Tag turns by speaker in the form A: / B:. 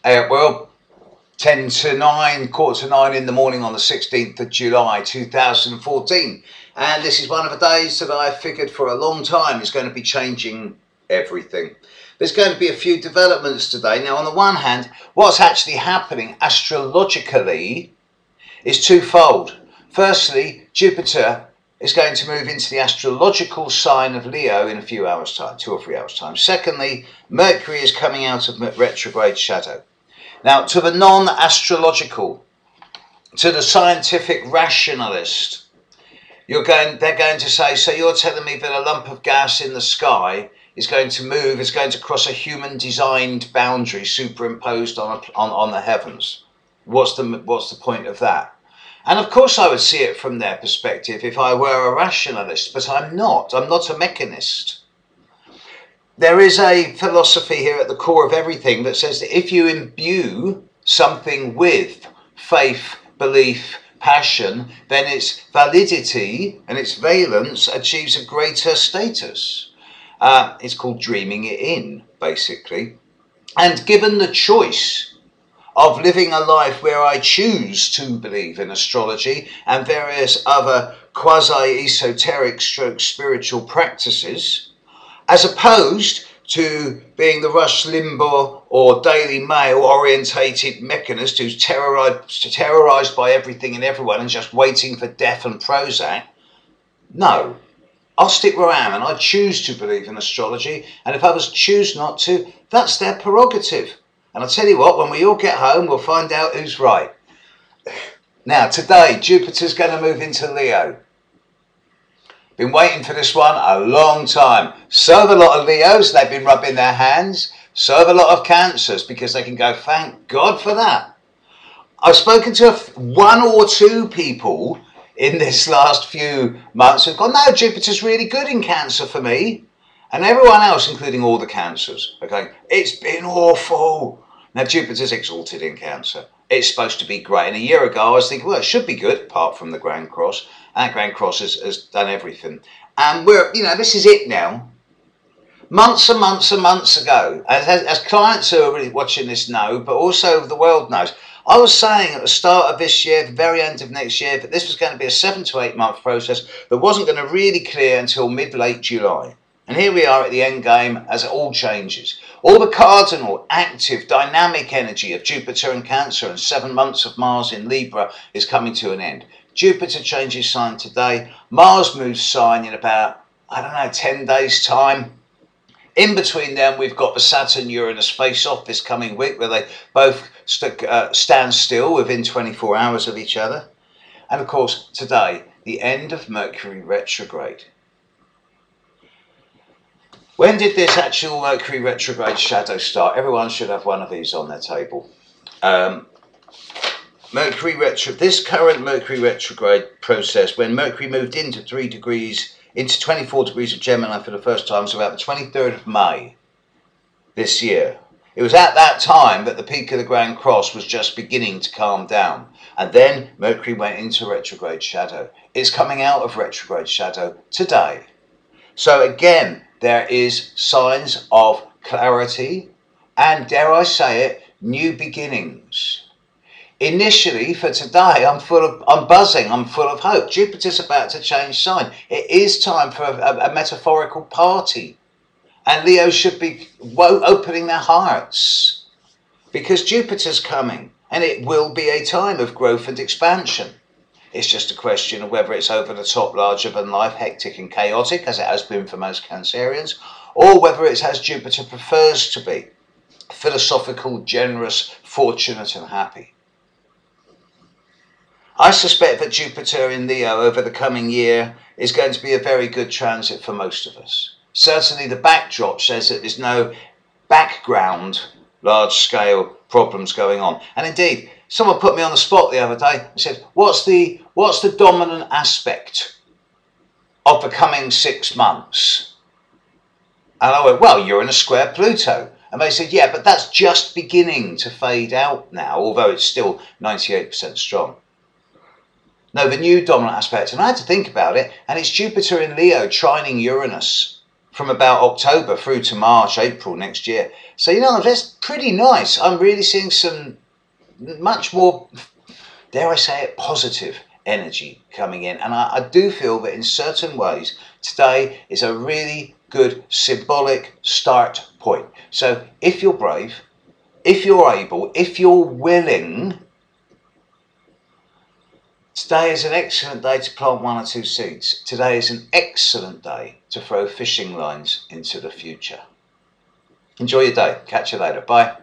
A: Well, 10 to 9, quarter to 9 in the morning on the 16th of July 2014. And this is one of the days that I figured for a long time is going to be changing everything. There's going to be a few developments today. Now, on the one hand, what's actually happening astrologically is twofold. Firstly, Jupiter is going to move into the astrological sign of Leo in a few hours' time, 2 or 3 hours' time. Secondly, Mercury is coming out of retrograde shadow. Now, to the non-astrological, to the scientific rationalist, they're going to say, so you're telling me that a lump of gas in the sky is going to move, is going to cross a human-designed boundary superimposed on the heavens? What's the point of that? And of course I would see it from their perspective if I were a rationalist, but I'm not. I'm not a mechanist. There is a philosophy here at the core of everything that says that if you imbue something with faith, belief, passion, then its validity and its valence achieves a greater status. It's called dreaming it in, basically. And given the choice of living a life where I choose to believe in astrology and various other quasi-esoteric stroke spiritual practices, as opposed to being the Rush Limbaugh or Daily Mail orientated mechanist who's terrorised by everything and everyone and just waiting for death and Prozac. No, I'll stick where I am, and I choose to believe in astrology, and if others choose not to, that's their prerogative. And I'll tell you what, when we all get home, we'll find out who's right. Now, today, Jupiter's going to move into Leo. Been waiting for this one a long time. So have a lot of Leos, they've been rubbing their hands. So have a lot of Cancers, because they can go, thank God for that. I've spoken to one or two people in this last few months who've gone, no, Jupiter's really good in Cancer for me. And everyone else, including all the Cancers, are going, it's been awful. Now, Jupiter's exalted in Cancer. It's supposed to be great. And a year ago, I was thinking, well, it should be good, apart from the Grand Cross. And that Grand Cross has done everything. And this is it now. Months and months and months ago, as clients who are really watching this know, but also the world knows, I was saying at the start of this year, the very end of next year, that this was going to be a 7 to 8 month process that wasn't going to really clear until mid-late July. And here we are at the end game as it all changes. All the cardinal, active, dynamic energy of Jupiter in Cancer and 7 months of Mars in Libra is coming to an end. Jupiter changes sign today. Mars moves sign in about, 10 days time. In between them, we've got the Saturn-Uranus face-off this coming week, where they both stand still within 24 hours of each other. And of course, today, the end of Mercury retrograde. When did this actual Mercury retrograde shadow start? Everyone should have one of these on their table. This current Mercury retrograde process, when Mercury moved into 24 degrees of Gemini for the first time, was about the 23rd of May this year. It was at that time that the peak of the Grand Cross was just beginning to calm down. And then Mercury went into retrograde shadow. It's coming out of retrograde shadow today. So again, there is signs of clarity and, dare I say it, new beginnings. Initially, for today, I'm buzzing, I'm full of hope. Jupiter's about to change sign. It is time for a metaphorical party. And Leo should be opening their hearts, because Jupiter's coming, and it will be a time of growth and expansion. It's just a question of whether it's over the top, larger than life, hectic and chaotic, as it has been for most Cancerians, or whether it's as Jupiter prefers to be, philosophical, generous, fortunate and happy. I suspect that Jupiter in Leo over the coming year is going to be a very good transit for most of us. Certainly the backdrop says that there's no background large-scale problems going on. And indeed, someone put me on the spot the other day and said, what's the dominant aspect of the coming 6 months? And I went, well, Uranus square Pluto. And they said, yeah, but that's just beginning to fade out now, although it's still 98% strong. No, the new dominant aspect, and I had to think about it, and it's Jupiter in Leo trining Uranus from about October through to March, April next year. So, you know, that's pretty nice. I'm really seeing some much more, dare I say it, positive energy coming in. And I do feel that in certain ways, today is a really good symbolic start point. So if you're brave, if you're able, if you're willing, today is an excellent day to plant 1 or 2 seeds. Today is an excellent day to throw fishing lines into the future. Enjoy your day. Catch you later. Bye.